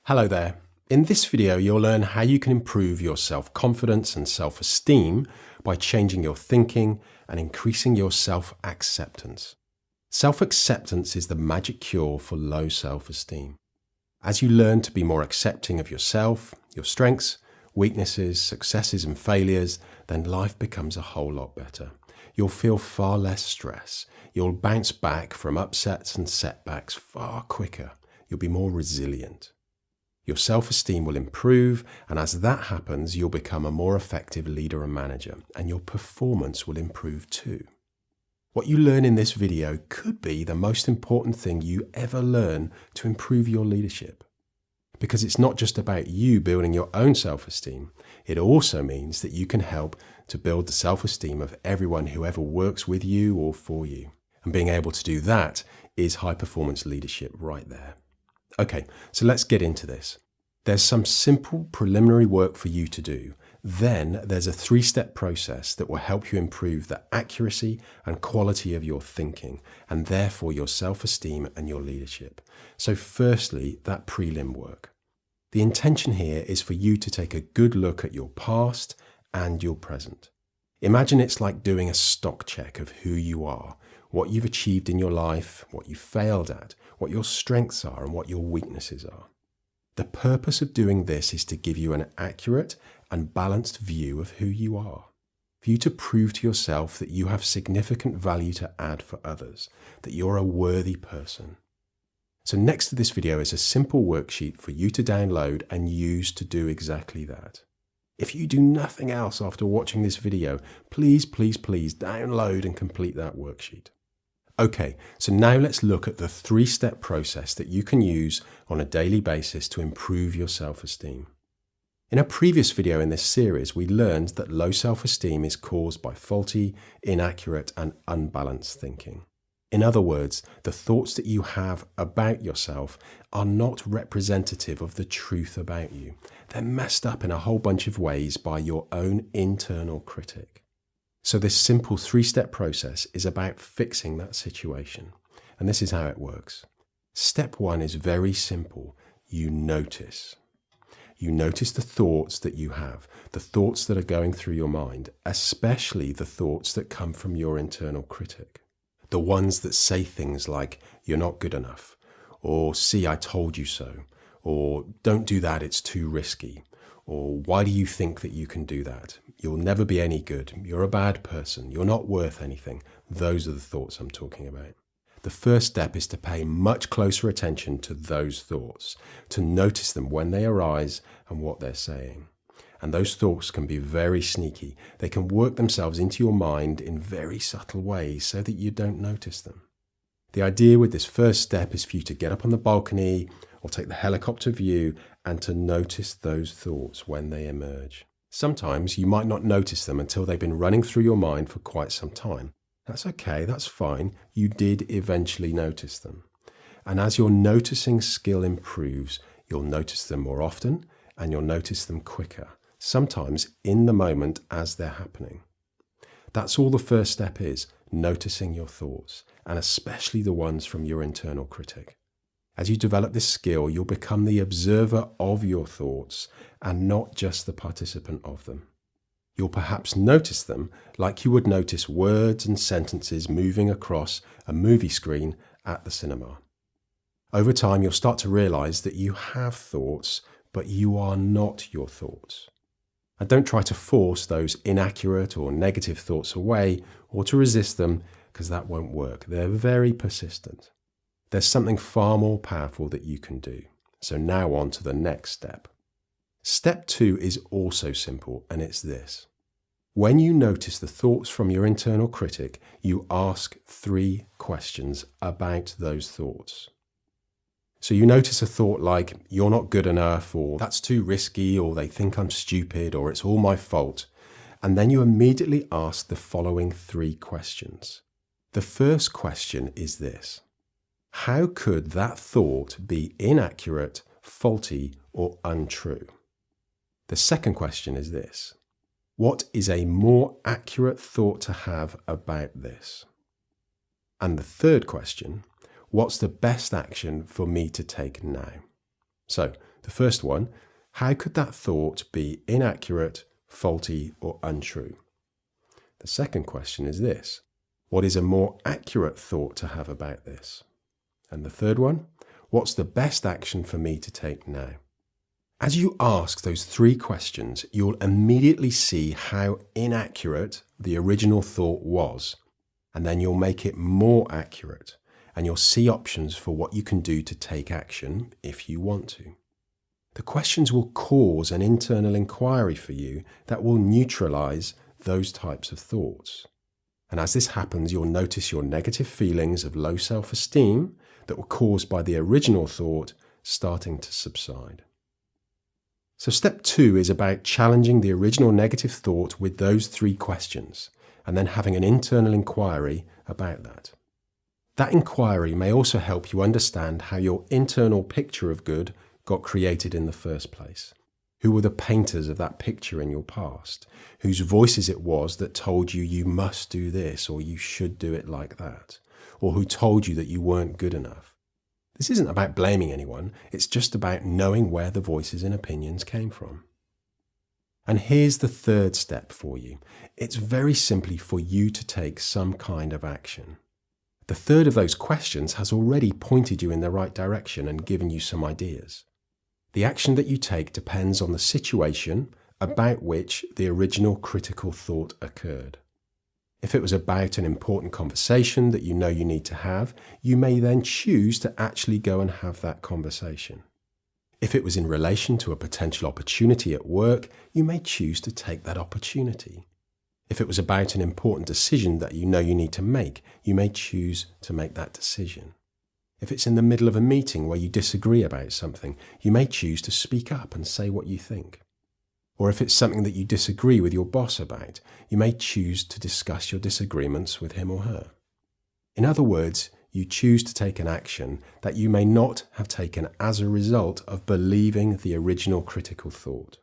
Hello there. In this video, you'll learn how you can improve your self-confidence and self-esteem by changing your thinking and increasing your self-acceptance. Self-acceptance is the magic cure for low self-esteem. As you learn to be more accepting of yourself, your strengths, weaknesses, successes and failures, then life becomes a whole lot better. You'll feel far less stress. You'll bounce back from upsets and setbacks far quicker. You'll be more resilient. Your self-esteem will improve, and as that happens, you'll become a more effective leader and manager, and your performance will improve too. What you learn in this video could be the most important thing you ever learn to improve your leadership. Because it's not just about you building your own self-esteem, it also means that you can help to build the self-esteem of everyone who ever works with you or for you. And being able to do that is high-performance leadership right there. Okay, so let's get into this. There's some simple preliminary work for you to do. Then there's a 3-step process that will help you improve the accuracy and quality of your thinking, and therefore your self-esteem and your leadership. So firstly, that prelim work. The intention here is for you to take a good look at your past and your present. Imagine it's like doing a stock check of who you are, what you've achieved in your life, what you failed at, what your strengths are and what your weaknesses are. The purpose of doing this is to give you an accurate and balanced view of who you are, for you to prove to yourself that you have significant value to add for others, that you're a worthy person. So next to this video is a simple worksheet for you to download and use to do exactly that. If you do nothing else after watching this video, please download and complete that worksheet. Okay, so now let's look at the 3-step process that you can use on a daily basis to improve your self-esteem. In a previous video in this series, we learned that low self-esteem is caused by faulty, inaccurate, and unbalanced thinking. In other words, the thoughts that you have about yourself are not representative of the truth about you. They're messed up in a whole bunch of ways by your own internal critic. So this simple 3-step process is about fixing that situation. And this is how it works. Step 1 is very simple. You notice. You notice the thoughts that you have, the thoughts that are going through your mind, especially the thoughts that come from your internal critic. The ones that say things like, you're not good enough, or see, I told you so, or don't do that, it's too risky, or why do you think that you can do that? You'll never be any good, you're a bad person, you're not worth anything. Those are the thoughts I'm talking about. The first step is to pay much closer attention to those thoughts, to notice them when they arise and what they're saying. And those thoughts can be very sneaky. They can work themselves into your mind in very subtle ways so that you don't notice them. The idea with this first step is for you to get up on the balcony or take the helicopter view and to notice those thoughts when they emerge. Sometimes you might not notice them until they've been running through your mind for quite some time. That's okay, that's fine. You did eventually notice them. And as your noticing skill improves, you'll notice them more often and you'll notice them quicker, sometimes in the moment as they're happening. That's all the first step is, noticing your thoughts, and especially the ones from your internal critic. As you develop this skill, you'll become the observer of your thoughts and not just the participant of them. You'll perhaps notice them like you would notice words and sentences moving across a movie screen at the cinema. Over time, you'll start to realize that you have thoughts, but you are not your thoughts. And don't try to force those inaccurate or negative thoughts away or to resist them, because that won't work. They're very persistent. There's something far more powerful that you can do. So now on to the next step. Step 2 is also simple, and it's this. When you notice the thoughts from your internal critic, you ask 3 questions about those thoughts. So you notice a thought like, you're not good enough, or that's too risky, or they think I'm stupid, or it's all my fault. And then you immediately ask the following 3 questions. The first question is this. How could that thought be inaccurate, faulty, or untrue? The second question is this. What is a more accurate thought to have about this? And the third question, what's the best action for me to take now? So The first one, how could that thought be inaccurate, faulty, or untrue? The second question is this, what is a more accurate thought to have about this? And the third one, what's the best action for me to take now? As you ask those three questions, you'll immediately see how inaccurate the original thought was, and then you'll make it more accurate, and you'll see options for what you can do to take action if you want to. The questions will cause an internal inquiry for you that will neutralize those types of thoughts. And as this happens, you'll notice your negative feelings of low self-esteem that were caused by the original thought starting to subside. So step 2 is about challenging the original negative thought with those three questions and then having an internal inquiry about that. That inquiry may also help you understand how your internal picture of good got created in the first place. Who were the painters of that picture in your past? Whose voices it was that told you you must do this or you should do it like that? Or who told you that you weren't good enough? This isn't about blaming anyone, it's just about knowing where the voices and opinions came from. And here's the third step for you. It's very simply for you to take some kind of action. The third of those questions has already pointed you in the right direction and given you some ideas. The action that you take depends on the situation about which the original critical thought occurred. If it was about an important conversation that you know you need to have, you may then choose to actually go and have that conversation. If it was in relation to a potential opportunity at work, you may choose to take that opportunity. If it was about an important decision that you know you need to make, you may choose to make that decision. If it's in the middle of a meeting where you disagree about something, you may choose to speak up and say what you think. Or if it's something that you disagree with your boss about, you may choose to discuss your disagreements with him or her. In other words, you choose to take an action that you may not have taken as a result of believing the original critical thought.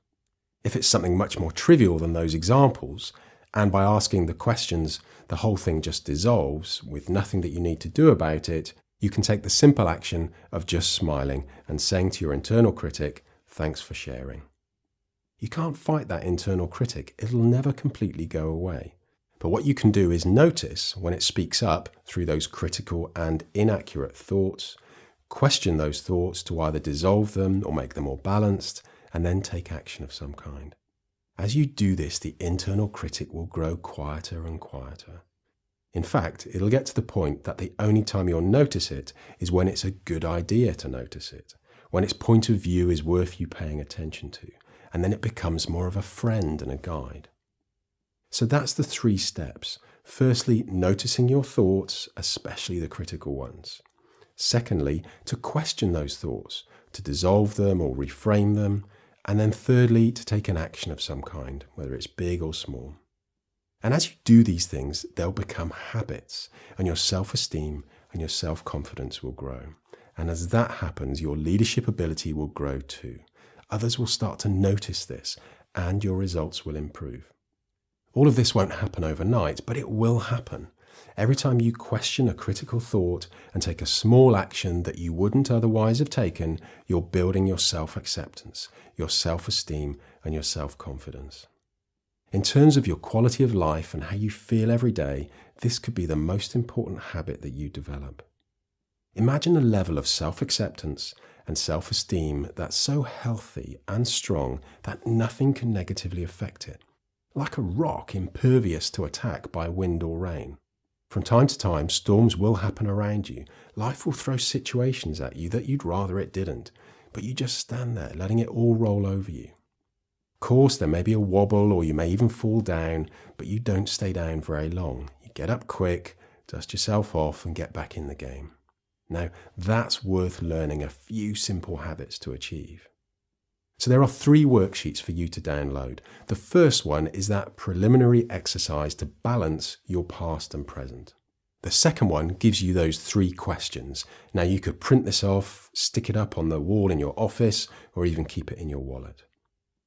If it's something much more trivial than those examples, and by asking the questions, the whole thing just dissolves with nothing that you need to do about it, you can take the simple action of just smiling and saying to your internal critic, "Thanks for sharing." You can't fight that internal critic. It'll never completely go away. But what you can do is notice when it speaks up through those critical and inaccurate thoughts, question those thoughts to either dissolve them or make them more balanced, and then take action of some kind. As you do this, the internal critic will grow quieter and quieter. In fact, it'll get to the point that the only time you'll notice it is when it's a good idea to notice it, when its point of view is worth you paying attention to, and then it becomes more of a friend and a guide. So that's the 3 steps. Firstly, noticing your thoughts, especially the critical ones. Secondly, to question those thoughts, to dissolve them or reframe them. And then thirdly, to take an action of some kind, whether it's big or small. And as you do these things, they'll become habits, and your self-esteem and your self-confidence will grow. And as that happens, your leadership ability will grow too. Others will start to notice this, and your results will improve. All of this won't happen overnight, but it will happen. Every time you question a critical thought and take a small action that you wouldn't otherwise have taken, you're building your self-acceptance, your self-esteem, and your self-confidence. In terms of your quality of life and how you feel every day, this could be the most important habit that you develop. Imagine a level of self-acceptance and self-esteem that's so healthy and strong that nothing can negatively affect it, like a rock impervious to attack by wind or rain. From time to time, storms will happen around you. Life will throw situations at you that you'd rather it didn't, but you just stand there, letting it all roll over you. Of course, there may be a wobble or you may even fall down, but you don't stay down very long. You get up quick, dust yourself off, and get back in the game. Now, that's worth learning a few simple habits to achieve. So there are 3 worksheets for you to download. The first one is that preliminary exercise to balance your past and present. The second one gives you those 3 questions. Now you could print this off, stick it up on the wall in your office, or even keep it in your wallet.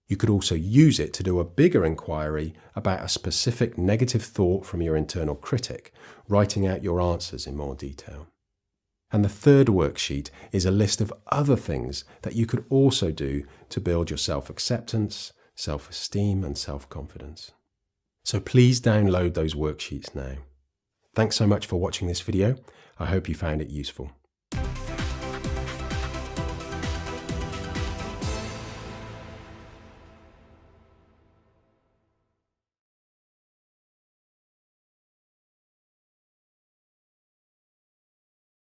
You could also use it to do a bigger inquiry about a specific negative thought from your internal critic, writing out your answers in more detail. And the third worksheet is a list of other things that you could also do to build your self-acceptance, self-esteem, and self-confidence. So please download those worksheets now. Thanks so much for watching this video. I hope you found it useful.